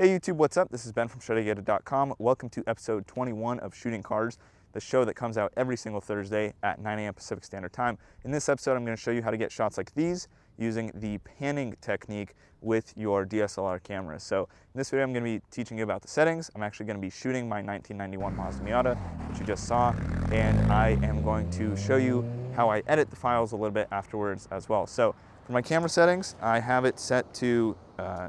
Hey YouTube, what's up? This is Ben from ShowToGetIt.com. Welcome to episode 21 of Shooting Cars, the show that comes out every single Thursday at 9 a.m. Pacific Standard Time. In this episode, I'm going to show you how to get shots like these using the panning technique with your DSLR camera. So in this video, I'm going to be teaching you about the settings. I'm actually going to be shooting my 1991 Mazda Miata, which you just saw, and I am going to show you how I edit the files a little bit afterwards as well. So for my camera settings, I have it set to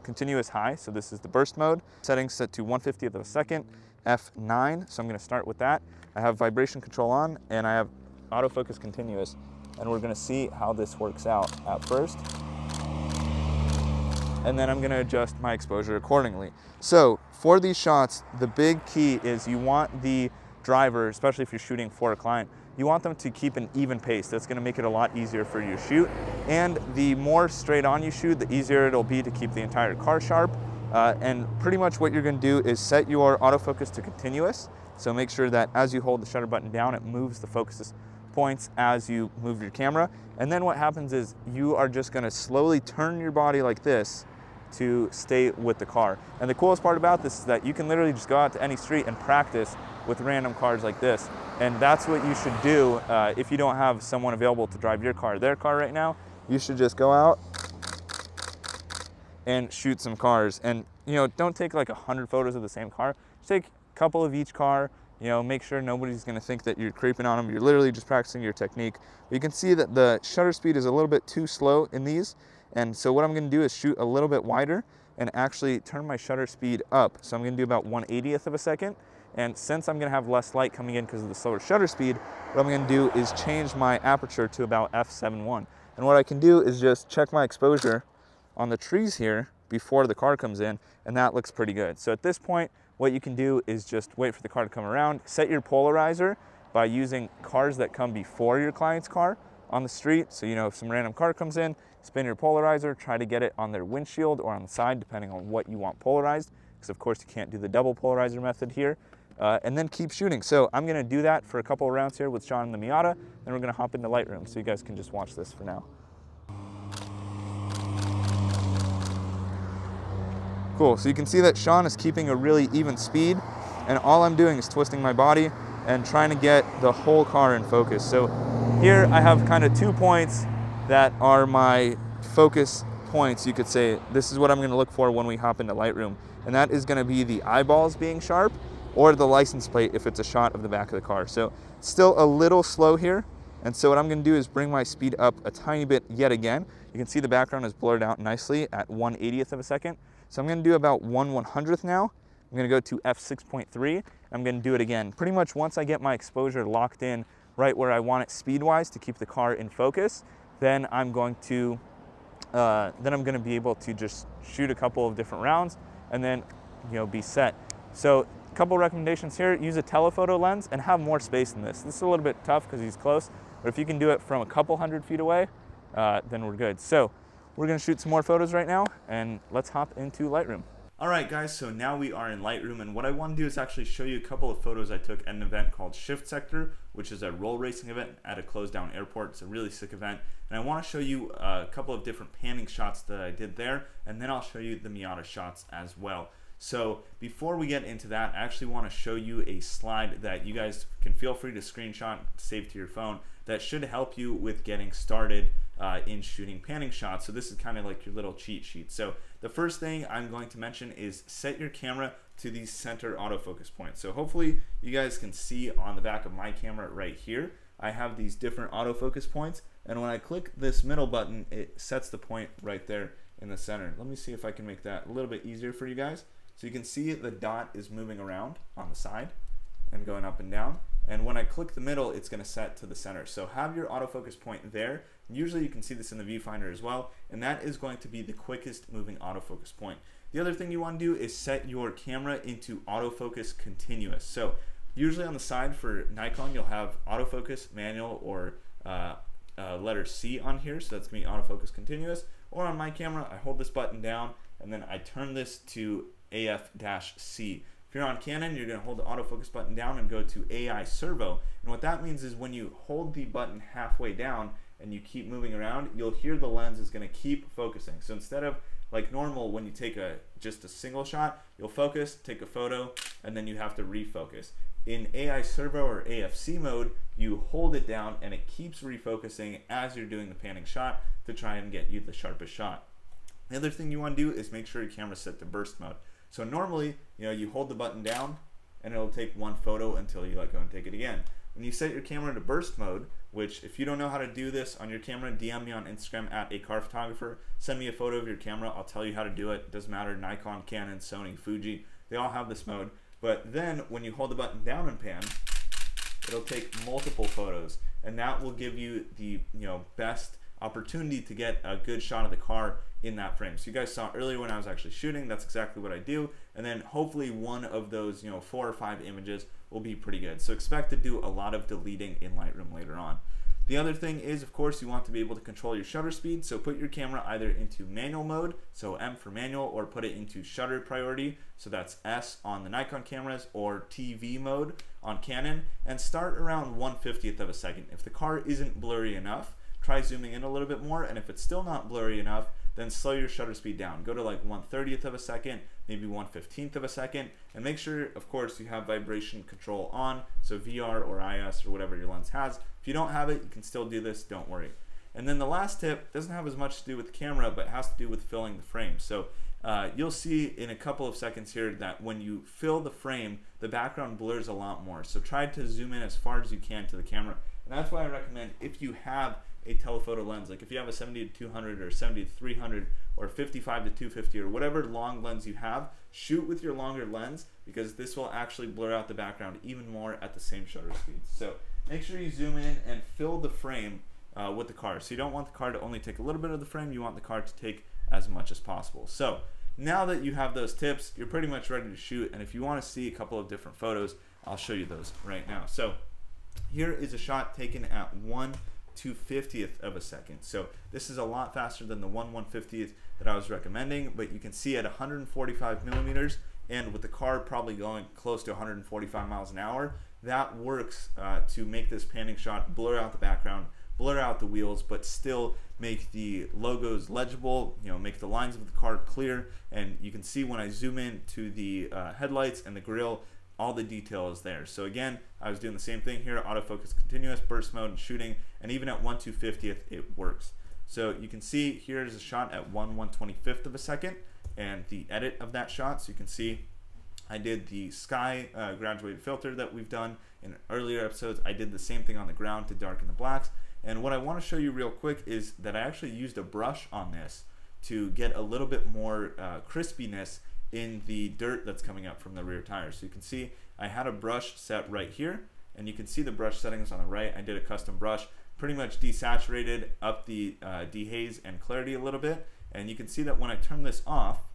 continuous high, so this is the burst mode. Settings set to 1/50th of a second, f9, so I'm going to start with that. I have vibration control on, and I have autofocus continuous, and we're going to see how this works out at first. And then I'm going to adjust my exposure accordingly. So for these shots, the big key is you want the driver, especially if you're shooting for a client, you want them to keep an even pace. That's going to make it a lot easier for you to shoot. And the more straight on you shoot, the easier it'll be to keep the entire car sharp. And pretty much what you're going to do is set your autofocus to continuous. So make sure that as you hold the shutter button down, it moves the focus points as you move your camera. And then what happens is you are just going to slowly turn your body like this to stay with the car. And the coolest part about this is that you can literally just go out to any street and practice with random cars like this. And that's what you should do if you don't have someone available to drive your car, their car right now. You should just go out and shoot some cars. And don't take like 100 photos of the same car. Just take a couple of each car. Make sure nobody's gonna think that you're creeping on them. You're literally just practicing your technique. But you can see that the shutter speed is a little bit too slow in these. And so what I'm gonna do is shoot a little bit wider and actually turn my shutter speed up. So I'm gonna do about 1/80th of a second. And since I'm gonna have less light coming in because of the slower shutter speed, what I'm gonna do is change my aperture to about f7.1. And what I can do is just check my exposure on the trees here before the car comes in, and that looks pretty good. So at this point, what you can do is just wait for the car to come around, set your polarizer by using cars that come before your client's car on the street. So if some random car comes in, spin your polarizer, try to get it on their windshield or on the side, depending on what you want polarized, because of course you can't do the double polarizer method here. And then keep shooting. So I'm gonna do that for a couple of rounds here with Sean and the Miata, then we're gonna hop into Lightroom, so you guys can just watch this for now. Cool, so you can see that Sean is keeping a really even speed, and all I'm doing is twisting my body and trying to get the whole car in focus. So here I have kind of 2 points that are my focus points, you could say. This is what I'm gonna look for when we hop into Lightroom, and that is gonna be the eyeballs being sharp, or the license plate if it's a shot of the back of the car. So still a little slow here. And so what I'm gonna do is bring my speed up a tiny bit yet again. You can see the background is blurred out nicely at 1/80th of a second. So I'm gonna do about 1/100th now. I'm gonna go to f6.3. I'm gonna do it again. Pretty much once I get my exposure locked in right where I want it speed-wise to keep the car in focus, then I'm going to be able to just shoot a couple of different rounds and then be set. So a couple recommendations here: use a telephoto lens and have more space in this. This is a little bit tough because he's close, but if you can do it from a couple 100 feet away, then we're good. So we're gonna shoot some more photos right now, and let's hop into Lightroom. All right, guys, so now we are in Lightroom, and what I want to do is actually show you a couple of photos I took at an event called Shift Sector, which is a roll racing event at a closed down airport. It's a really sick event, and I want to show you a couple of different panning shots that I did there, and then I'll show you the Miata shots as well. So before we get into that, I actually want to show you a slide that you guys can feel free to screenshot, save to your phone, that should help you with getting started in shooting panning shots. So this is kind of like your little cheat sheet. So the first thing I'm going to mention is set your camera to the center autofocus point. So hopefully you guys can see on the back of my camera right here, I have these different autofocus points, and when I click this middle button, it sets the point right there in the center. Let me see if I can make that a little bit easier for you guys. So you can see the dot is moving around on the side and going up and down. And when I click the middle, it's gonna set to the center. So have your autofocus point there. Usually you can see this in the viewfinder as well, and that is going to be the quickest moving autofocus point. The other thing you wanna do is set your camera into autofocus continuous. So usually on the side for Nikon, you'll have autofocus, manual, or letter C on here, so that's gonna be autofocus continuous. Or on my camera, I hold this button down, and then I turn this to AF-C. If you're on Canon, you're going to hold the autofocus button down and go to AI servo. And what that means is when you hold the button halfway down and you keep moving around, you'll hear the lens is going to keep focusing. So instead of like normal, when you take just a single shot, you'll focus, take a photo, and then you have to refocus. In AI servo or AFC mode, you hold it down and it keeps refocusing as you're doing the panning shot to try and get you the sharpest shot. The other thing you want to do is make sure your camera's set to burst mode. So normally, you hold the button down and it'll take one photo until you let go and take it again. When you set your camera to burst mode, which if you don't know how to do this on your camera, DM me on Instagram at @acarphotographer. Send me a photo of your camera. I'll tell you how to do it. It doesn't matter, Nikon, Canon, Sony, Fuji, they all have this mode. But then when you hold the button down and pan, it'll take multiple photos, and that will give you the best opportunity to get a good shot of the car in that frame. So you guys saw earlier when I was actually shooting, that's exactly what I do. And then hopefully one of those 4 or 5 images will be pretty good. So expect to do a lot of deleting in Lightroom later on. The other thing is, of course, you want to be able to control your shutter speed. So put your camera either into manual mode, so M for manual, or put it into shutter priority, so that's S on the Nikon cameras, or TV mode on Canon, and start around 1/50th of a second. If the car isn't blurry enough, try zooming in a little bit more, and if it's still not blurry enough, then slow your shutter speed down. Go to like 1/30th of a second, maybe 1/15th of a second, and make sure, of course, you have vibration control on, so VR or IS or whatever your lens has. If you don't have it, you can still do this, don't worry. And then the last tip doesn't have as much to do with the camera, but has to do with filling the frame. So you'll see in a couple of seconds here that when you fill the frame, the background blurs a lot more. So try to zoom in as far as you can to the camera. And that's why I recommend, if you have a telephoto lens, like if you have a 70-200 or 70-300 or 55-250 or whatever long lens you have, shoot with your longer lens, because this will actually blur out the background even more at the same shutter speed. So make sure you zoom in and fill the frame with the car. So you don't want the car to only take a little bit of the frame, you want the car to take as much as possible. So now that you have those tips, you're pretty much ready to shoot. And if you want to see a couple of different photos, I'll show you those right now. So here is a shot taken at 1/250th of a second. So this is a lot faster than the 1/150th that I was recommending, but you can see at 145 millimeters, and with the car probably going close to 145 miles an hour, that works to make this panning shot blur out the background, blur out the wheels, but still make the logos legible, make the lines of the car clear. And you can see when I zoom in to the headlights and the grille, all the detail is there. So again, I was doing the same thing here, autofocus continuous, burst mode, and shooting, and even at 1/250th it works. So you can see here's a shot at 1/125th of a second, and the edit of that shot. So you can see I did the sky graduated filter that we've done in earlier episodes. I did the same thing on the ground to darken the blacks. And what I want to show you real quick is that I actually used a brush on this to get a little bit more crispiness in the dirt that's coming up from the rear tires. So you can see I had a brush set right here, and you can see the brush settings on the right. I did a custom brush, pretty much desaturated up the dehaze and clarity a little bit, and you can see that when I turn this off,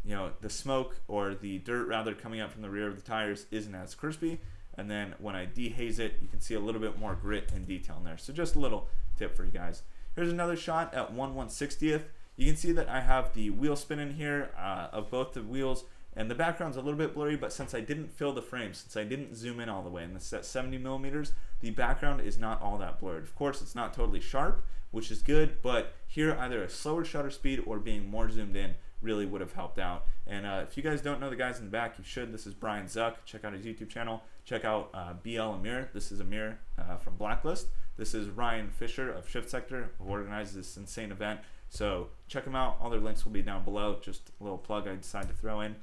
the smoke, or the dirt rather, coming up from the rear of the tires isn't as crispy. And then when I dehaze it, you can see a little bit more grit and detail in there. So just a little tip for you guys. Here's another shot at 1/160th. You can see that I have the wheel spin in here of both the wheels, and the background's a little bit blurry, but since I didn't fill the frame, since I didn't zoom in all the way, and this is at 70 millimeters, the background is not all that blurred. Of course, it's not totally sharp, which is good, but here either a slower shutter speed or being more zoomed in really would have helped out. And if you guys don't know the guys in the back, you should. This is Brian Zuck. Check out his YouTube channel. Check out BL Amir. This is Amir from Blacklist. This is Ryan Fisher of Shift Sector, who organized this insane event. So check them out. All their links will be down below. Just a little plug I decided to throw in.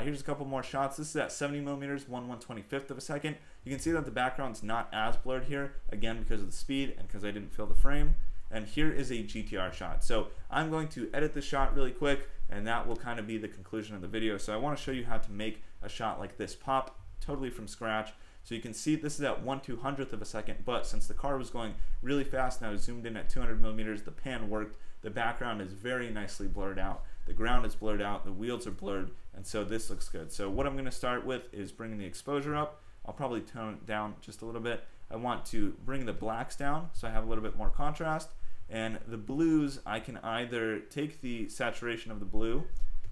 Here's a couple more shots. This is at 70 millimeters, 1/125th of a second. You can see that the background's not as blurred here, again because of the speed and because I didn't fill the frame. And here is a GTR shot. So I'm going to edit this shot really quick, and that will kind of be the conclusion of the video. So I want to show you how to make a shot like this pop totally from scratch. So you can see this is at 1/200th of a second, but since the car was going really fast and I was zoomed in at 200 millimeters, the pan worked. The background is very nicely blurred out. The ground is blurred out, the wheels are blurred, and so this looks good. So what I'm going to start with is bringing the exposure up. I'll probably tone it down just a little bit. I want to bring the blacks down so I have a little bit more contrast. And the blues, I can either take the saturation of the blue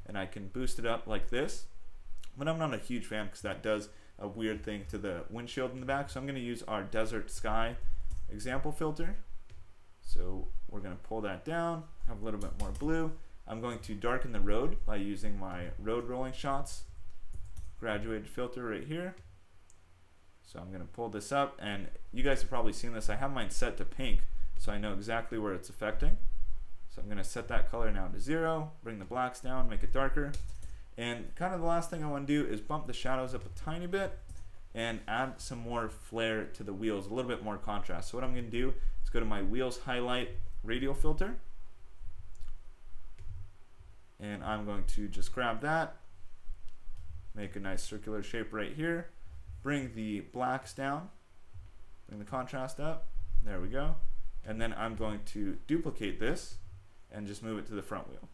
and I can boost it up like this, but I'm not a huge fan because that does a weird thing to the windshield in the back. So I'm going to use our desert sky example filter. So we're going to pull that down, have a little bit more blue, I'm going to darken the road by using my road rolling shots graduated filter right here. So I'm going to pull this up, and you guys have probably seen this. I have mine set to pink, so I know exactly where it's affecting. So I'm going to set that color now to 0, bring the blacks down, make it darker. And kind of the last thing I want to do is bump the shadows up a tiny bit and add some more flare to the wheels, a little bit more contrast. So what I'm going to do is go to my wheels highlight radial filter, and I'm going to just grab that, make a nice circular shape right here, bring the blacks down, bring the contrast up, there we go, and then I'm going to duplicate this and just move it to the front wheel.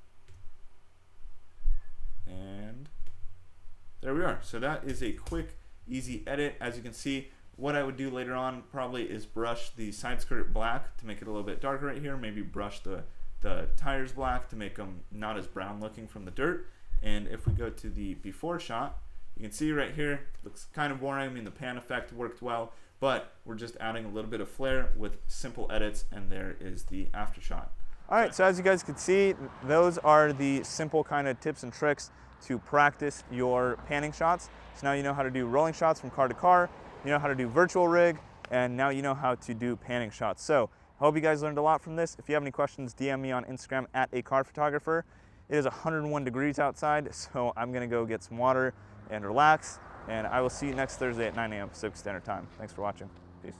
And there we are. So that is a quick, easy edit. As you can see, what I would do later on probably is brush the side skirt black to make it a little bit darker right here, maybe brush the tires black to make them not as brown looking from the dirt. And if we go to the before shot, you can see right here, it looks kind of boring. I mean, the pan effect worked well, but we're just adding a little bit of flare with simple edits, and there is the after shot. All right, so as you guys can see, those are the simple kind of tips and tricks to practice your panning shots. So now you know how to do rolling shots from car to car, you know how to do virtual rig, and now you know how to do panning shots. So I hope you guys learned a lot from this. If you have any questions, DM me on Instagram at @acarphotographer. It is 101 degrees outside, so I'm gonna go get some water and relax, and I will see you next Thursday at 9 a.m. Pacific Standard Time. Thanks for watching. Peace.